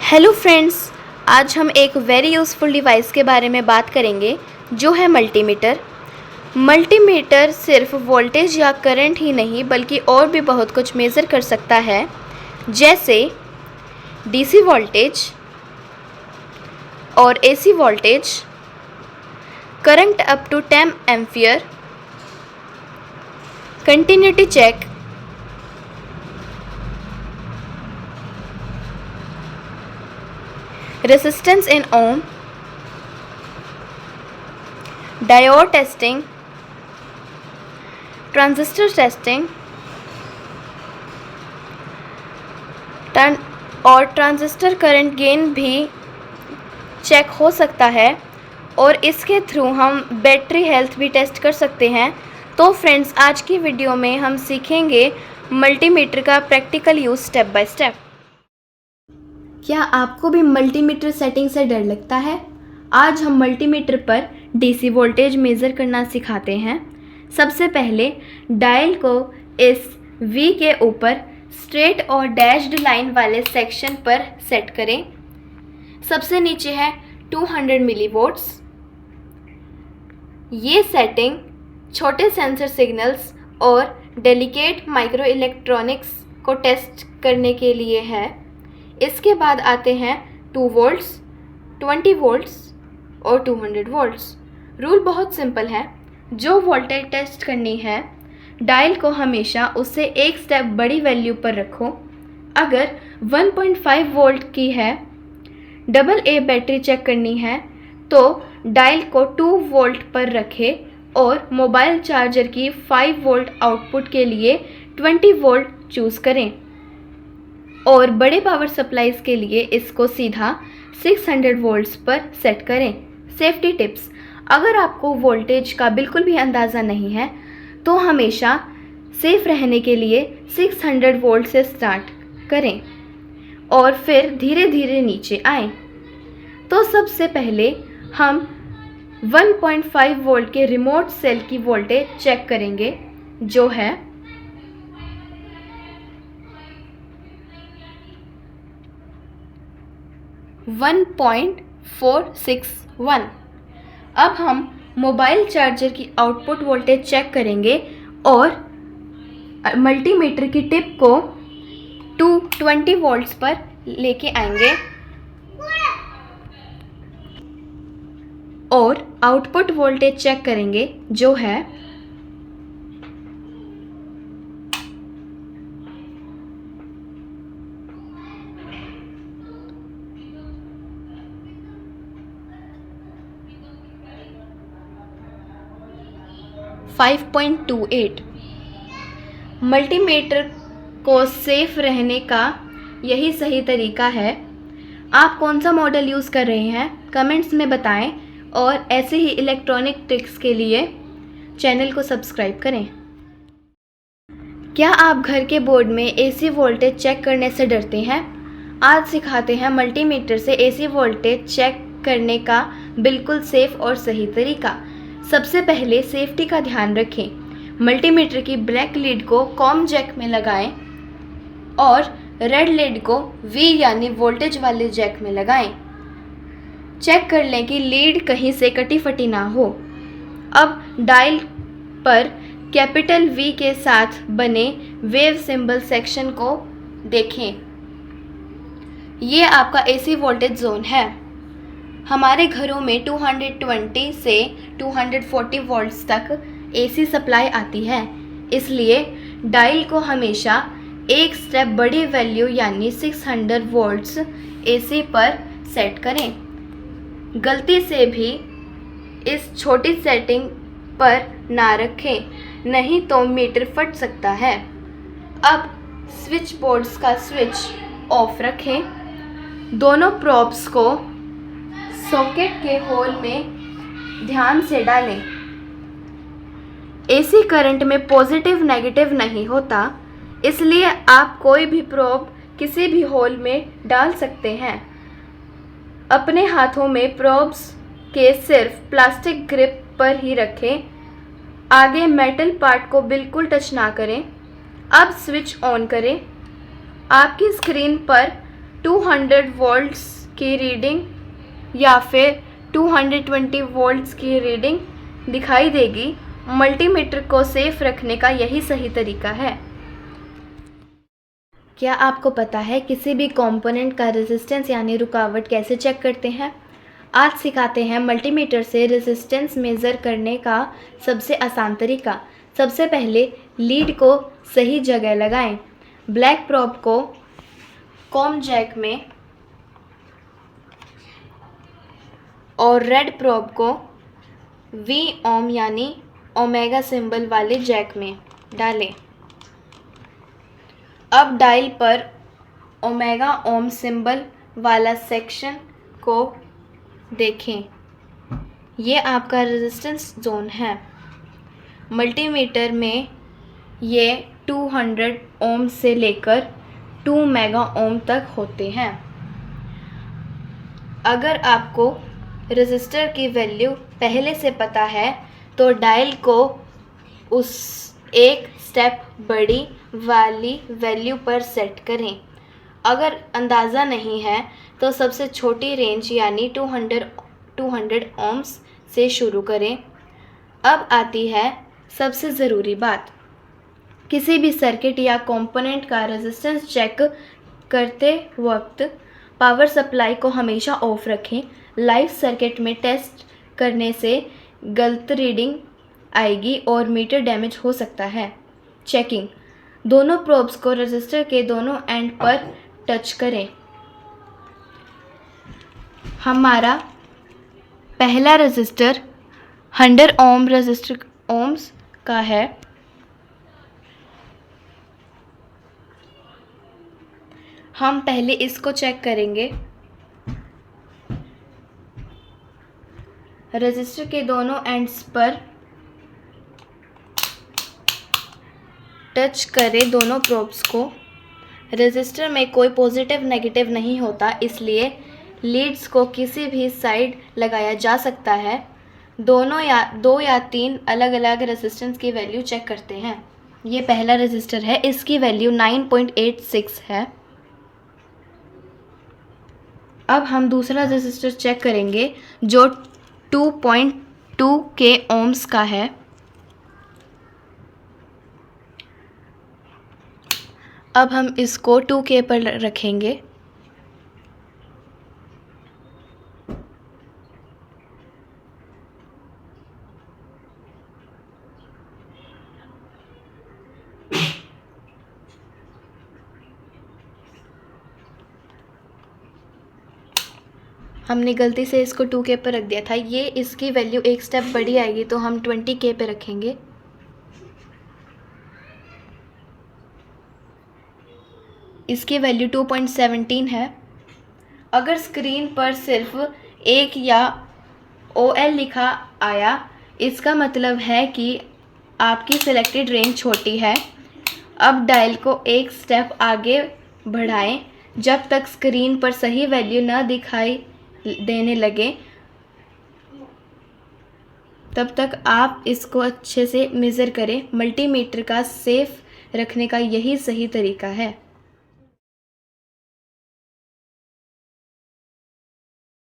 Hello friends, आज हम एक वेरी यूज़फुल डिवाइस के बारे में बात करेंगे जो है मल्टीमीटर। मल्टीमीटर सिर्फ वोल्टेज या करंट ही नहीं बल्कि और भी बहुत कुछ मेज़र कर सकता है, जैसे डीसी वोल्टेज और AC voltage, current up to 10 ampere, continuity check, resistance in ohm, diode testing, transistor testing और ट्रांजिस्टर करंट गेन भी चेक हो सकता है और इसके थ्रू हम बैटरी हेल्थ भी टेस्ट कर सकते हैं। तो फ्रेंड्स, आज की वीडियो में हम सीखेंगे मल्टीमीटर का practical use step by step. क्या आपको भी मल्टीमीटर सेटिंग से डर लगता है? आज हम मल्टीमीटर पर डीसी वोल्टेज मेज़र करना सिखाते हैं। सबसे पहले डायल को इस V के ऊपर स्ट्रेट और डैश्ड लाइन वाले सेक्शन पर सेट करें। सबसे नीचे है 200 मिलीवोल्ट्स। ये सेटिंग छोटे सेंसर सिग्नल्स और डेलिकेट माइक्रो इलेक्ट्रॉनिक्स को टेस्ट करने के लिए है। इसके बाद आते हैं 2 वोल्ट्स, 20 वोल्ट्स और 200 वोल्ट्स। रूल बहुत सिंपल है, जो वोल्टेज टेस्ट करनी है डायल को हमेशा उससे एक स्टेप बड़ी वैल्यू पर रखो। अगर 1.5 वोल्ट की है, डबल ए बैटरी चेक करनी है तो डायल को 2 वोल्ट पर रखें और मोबाइल चार्जर की 5 वोल्ट आउटपुट के लिए 20 वोल्ट चूज़ करें और बड़े पावर सप्लाईज़ के लिए इसको सीधा 600 वोल्ट्स पर सेट करें। सेफ्टी टिप्स: अगर आपको वोल्टेज का बिल्कुल भी अंदाज़ा नहीं है तो हमेशा सेफ रहने के लिए 600 वोल्ट से स्टार्ट करें और फिर धीरे धीरे नीचे आएं। तो सबसे पहले हम 1.5 वोल्ट के रिमोट सेल की वोल्टेज चेक करेंगे, जो है 1.461। अब हम मोबाइल चार्जर की आउटपुट वोल्टेज चेक करेंगे और मल्टीमीटर की टिप को 220 वोल्ट्स पर लेके आएंगे और आउटपुट वोल्टेज चेक करेंगे, जो है 5.28। मल्टीमीटर को सेफ रहने का यही सही तरीका है। आप कौन सा मॉडल यूज़ कर रहे हैं कमेंट्स में बताएं और ऐसे ही इलेक्ट्रॉनिक ट्रिक्स के लिए चैनल को सब्सक्राइब करें। क्या आप घर के बोर्ड में एसी वोल्टेज चेक करने से डरते हैं? आज सिखाते हैं मल्टीमीटर से एसी वोल्टेज चेक करने का बिल्कुल सेफ और सही तरीका। सबसे पहले सेफ्टी का ध्यान रखें। मल्टीमीटर की ब्लैक लीड को कॉम जैक में लगाएं और रेड लीड को V यानी वोल्टेज वाले जैक में लगाएं। चेक कर लें कि लीड कहीं से कटी फटी ना हो। अब डायल पर कैपिटल V के साथ बने वेव सिंबल सेक्शन को देखें। ये आपका एसी वोल्टेज जोन है। हमारे घरों में 220 से 240 वोल्ट्स तक एसी सप्लाई आती है, इसलिए डायल को हमेशा एक स्टेप बड़ी वैल्यू यानी 600 वोल्ट्स एसी पर सेट करें। गलती से भी इस छोटी सेटिंग पर ना रखें, नहीं तो मीटर फट सकता है। अब स्विच बोर्ड्स का स्विच ऑफ रखें। दोनों प्रोब्स को सॉकेट के होल में ध्यान से डालें। एसी करंट में पॉजिटिव नेगेटिव नहीं होता, इसलिए आप कोई भी प्रोब किसी भी होल में डाल सकते हैं। अपने हाथों में प्रोब्स के सिर्फ प्लास्टिक ग्रिप पर ही रखें। आगे मेटल पार्ट को बिल्कुल टच ना करें। अब स्विच ऑन करें। आपकी स्क्रीन पर 200 वोल्ट्स की रीडिंग या फिर 220 वोल्ट्स की रीडिंग दिखाई देगी। मल्टीमीटर को सेफ रखने का यही सही तरीका है। क्या आपको पता है किसी भी कंपोनेंट का रेजिस्टेंस यानी रुकावट कैसे चेक करते हैं? आज सिखाते हैं मल्टीमीटर से रेजिस्टेंस मेज़र करने का सबसे आसान तरीका। सबसे पहले लीड को सही जगह लगाएं। ब्लैक प्रोब को कॉम जैक में और रेड प्रोब को वी ओम यानी ओमेगा सिंबल वाले जैक में डालें। अब डायल पर ओमेगा ओम सिंबल वाला सेक्शन को देखें। ये आपका रेजिस्टेंस जोन है। मल्टीमीटर में ये 200 ओम से लेकर 2 मेगा ओम तक होते हैं। अगर आपको रेजिस्टर की वैल्यू पहले से पता है तो डायल को उस एक स्टेप बड़ी वाली वैल्यू पर सेट करें। अगर अंदाज़ा नहीं है तो सबसे छोटी रेंज यानी 200 ओम्स से शुरू करें। अब आती है सबसे ज़रूरी बात। किसी भी सर्किट या कंपोनेंट का रेजिस्टेंस चेक करते वक्त पावर सप्लाई को हमेशा ऑफ रखें। लाइव सर्किट में टेस्ट करने से गलत रीडिंग आएगी और मीटर डैमेज हो सकता है। चेकिंग: दोनों प्रोब्स को रेजिस्टर के दोनों एंड पर टच करें। हमारा पहला रेजिस्टर 100 ओम रेजिस्टर ओम्स का है। हम पहले इसको चेक करेंगे। रेजिस्टर के दोनों एंड्स पर टच करें दोनों प्रोब्स को। रेजिस्टर में कोई पॉजिटिव नेगेटिव नहीं होता, इसलिए लीड्स को किसी भी साइड लगाया जा सकता है। दो या तीन अलग अलग रेजिस्टेंस की वैल्यू चेक करते हैं। ये पहला रेजिस्टर है, इसकी वैल्यू 9.86 है। अब हम दूसरा रेजिस्टर चेक करेंगे जो 2.2 के ओम्स का है। अब हम इसको 2K पर रखेंगे। हमने गलती से इसको 2K पर रख दिया था। ये इसकी वैल्यू एक स्टेप बड़ी आएगी तो हम 20K पे रखेंगे। इसकी वैल्यू 2.17 है। अगर स्क्रीन पर सिर्फ 1 या OL लिखा आया, इसका मतलब है कि आपकी सिलेक्टेड रेंज छोटी है। अब डायल को एक स्टेप आगे बढ़ाएं जब तक स्क्रीन पर सही वैल्यू न दिखाई देने लगे, तब तक आप इसको अच्छे से मेज़र करें। मल्टीमीटर का सेफ रखने का यही सही तरीका है।